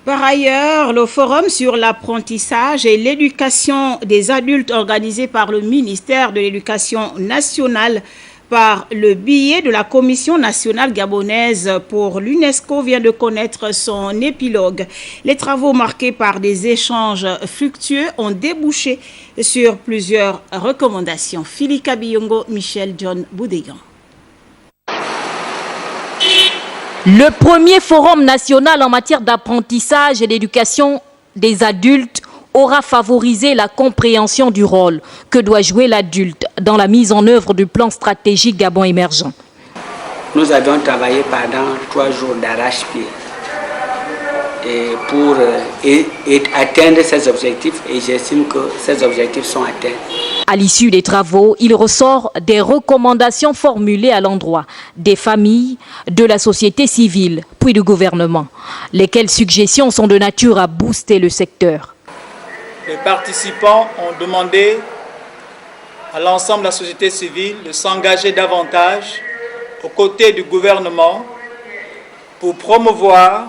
Par ailleurs, le forum sur l'apprentissage et l'éducation des adultes organisé par le ministère de l'Éducation nationale par le biais de la Commission nationale gabonaise pour l'UNESCO vient de connaître son épilogue. Les travaux marqués par des échanges fructueux ont débouché sur plusieurs recommandations. Philippe Kabiyongo, Michel John Boudégan. Le premier forum national en matière d'apprentissage et d'éducation des adultes aura favorisé la compréhension du rôle que doit jouer l'adulte dans la mise en œuvre du plan stratégique Gabon émergent. Nous avions travaillé pendant 3 jours d'arrache-pied pour atteindre ces objectifs et j'estime que ces objectifs sont atteints. À l'issue des travaux, il ressort des recommandations formulées à l'endroit des familles, de la société civile, puis du gouvernement. Lesquelles suggestions sont de nature à booster le secteur. Les participants ont demandé à l'ensemble de la société civile de s'engager davantage aux côtés du gouvernement pour promouvoir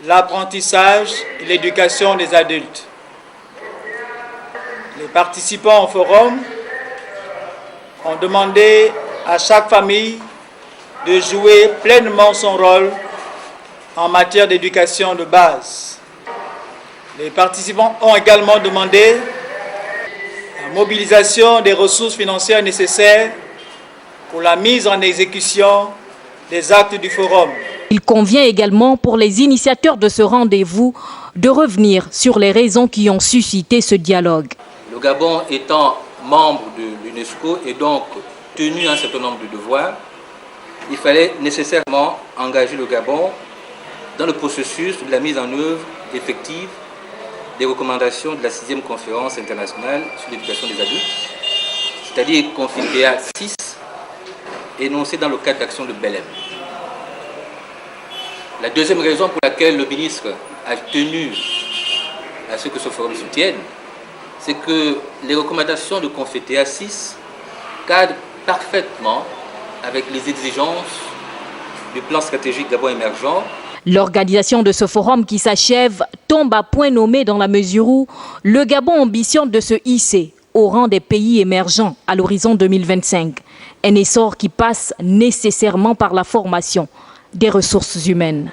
l'apprentissage et l'éducation des adultes. Les participants au forum ont demandé à chaque famille de jouer pleinement son rôle en matière d'éducation de base. Les participants ont également demandé la mobilisation des ressources financières nécessaires pour la mise en exécution des actes du forum. Il convient également pour les initiateurs de ce rendez-vous de revenir sur les raisons qui ont suscité ce dialogue. Le Gabon étant membre de l'UNESCO et donc tenu à un certain nombre de devoirs, il fallait nécessairement engager le Gabon dans le processus de la mise en œuvre effective des recommandations de la 6e conférence internationale sur l'éducation des adultes, c'est-à-dire Confidea 6, énoncée dans le cadre d'action de Belém. La deuxième raison pour laquelle le ministre a tenu à ce que ce forum se tienne, c'est que les recommandations de Confidea 6 cadrent parfaitement avec les exigences du plan stratégique Gabon émergent. L'organisation de ce forum qui s'achève tombe à point nommé dans la mesure où le Gabon ambitionne de se hisser au rang des pays émergents à l'horizon 2025. Un essor qui passe nécessairement par la formation des ressources humaines.